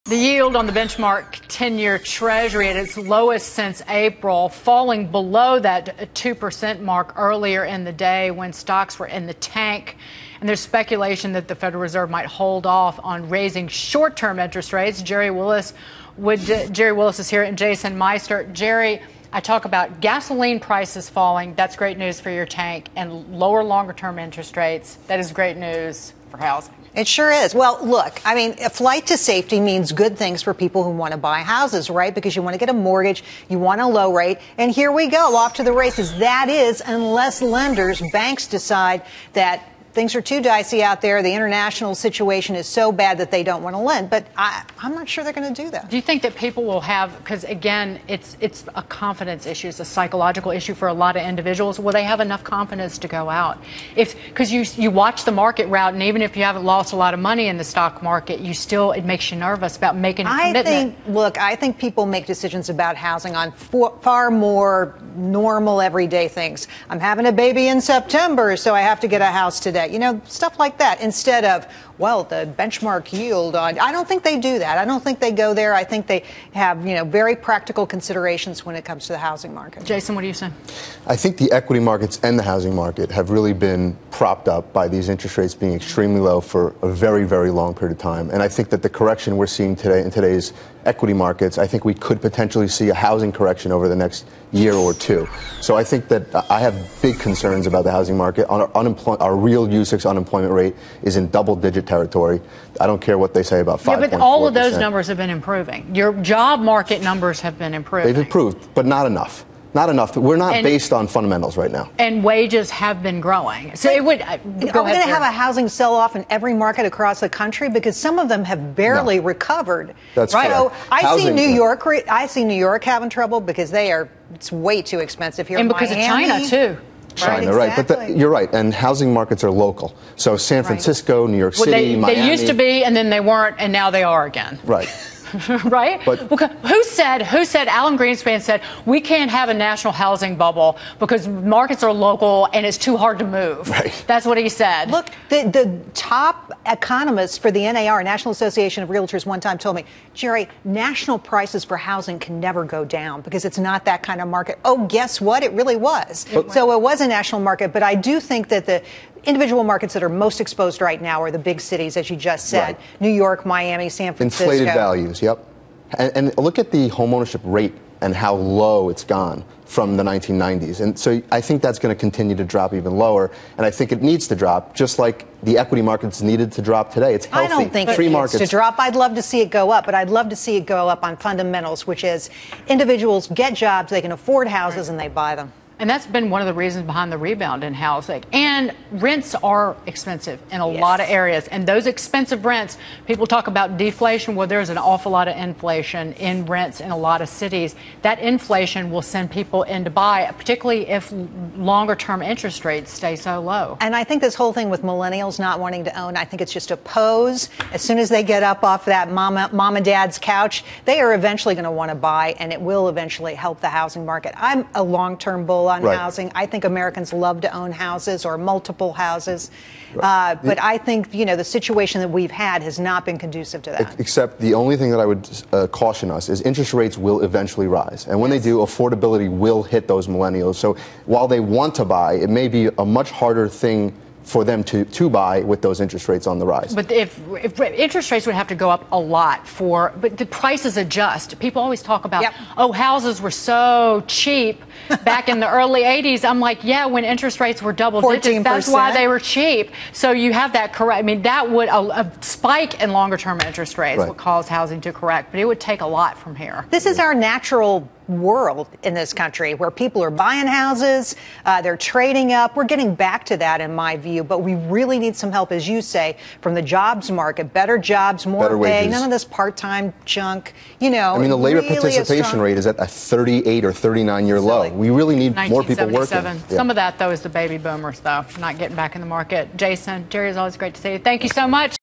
The yield on the benchmark 10-year Treasury at its lowest since April, falling below that 2% mark earlier in the day when stocks were in the tank. And there's speculation that the Federal Reserve might hold off on raising short-term interest rates. Gerri Willis is here, and Jason Meister. Gerri, I talk about gasoline prices falling. That's great news for your tank, and lower longer-term interest rates. That is great news for housing. It sure is. Well, look, I mean, a flight to safety means good things for people who want to buy houses, right? Because you want to get a mortgage, you want a low rate, and here we go, off to the races. That is, unless lenders, banks decide that things are too dicey out there, the international situation is so bad that they don't want to lend. But I'm not sure they're going to do that. Do you think that people will have, because again, it's a confidence issue, it's a psychological issue for a lot of individuals, will they have enough confidence to go out? Because you watch the market route, and even if you haven't lost a lot of money in the stock market, it makes you nervous about making a commitment. I think people make decisions about housing on far more normal everyday things. I'm having a baby in September, so I have to get a house today. You know, stuff like that, instead of, well, the benchmark yield on. I don't think they do that. I don't think they go there. I think they have, very practical considerations when it comes to the housing market. Jason, what do you say? I think the equity markets and the housing market have really been propped up by these interest rates being extremely low for a very, very long period of time. And I think that the correction we're seeing today in today's equity markets, I think we could potentially see a housing correction over the next year or two. So I think that I have big concerns about the housing market. Our real U6 unemployment rate is in double-digit territory. I don't care what they say about 5.4%. Yeah, but all of those numbers have been improving. Your job market numbers have been improving. They've improved, but not enough. Not enough. We're not based on fundamentals right now. And wages have been growing. So it would. Are we going to have a housing sell-off in every market across the country? Because some of them have barely recovered. That's right. Correct. Oh, I see New York having trouble because it's way too expensive here. And because Miami, of China too. China, right? But you're right, and housing markets are local. So San Francisco, New York City, Miami. They used to be, and then they weren't, and now they are again. Right. Right? But who said, Alan Greenspan said, we can't have a national housing bubble because markets are local and it's too hard to move. Right. That's what he said. Look, the top economists for the NAR, National Association of Realtors, one time told me, Gerri, national prices for housing can never go down because it's not that kind of market. Oh, guess what? It really was. So it was a national market, but I do think that the individual markets that are most exposed right now are the big cities, as you just said, right. New York, Miami, San Francisco. Inflated values, yep. And look at the homeownership rate and how low it's gone from the 1990s. And so I think that's going to continue to drop even lower. And I think it needs to drop, just like the equity markets needed to drop today. It's healthy. I don't think Free it markets needs to drop. I'd love to see it go up, but I'd love to see it go up on fundamentals, which is individuals get jobs, they can afford houses, and they buy them. And that's been one of the reasons behind the rebound in housing. And rents are expensive in a lot of areas. And those expensive rents, people talk about deflation. Well, there's an awful lot of inflation in rents in a lot of cities. That inflation will send people in to buy, particularly if longer-term interest rates stay so low. And I think this whole thing with millennials not wanting to own, I think it's just a pose. As soon as they get up off that mom and dad's couch, they are eventually going to want to buy, and it will eventually help the housing market. I'm a long-term bull on housing. I think Americans love to own houses or multiple houses. But I think, the situation that we've had has not been conducive to that. Except the only thing that I would caution us is interest rates will eventually rise. And when they do, affordability will hit those millennials. So while they want to buy, it may be a much harder thing for them to buy with those interest rates on the rise. But if interest rates would have to go up a lot but the prices adjust. People always talk about, houses were so cheap back in the early 80s. I'm like, yeah, when interest rates were double digits, that's why they were cheap. So you have that correct. I mean, that would, a spike in longer term interest rates would cause housing to correct, but it would take a lot from here. This is our natural world in this country where people are buying houses, they're trading up. We're getting back to that in my view, but we really need some help, as you say, from the jobs market, better jobs, more pay, none of this part-time junk, I mean, the labor participation rate is at a 38 or 39-year low. We really need more people working. Some of that, though, is the baby boomers, though, not getting back in the market. Jason, Gerri, it's always great to see you. Thank you so much.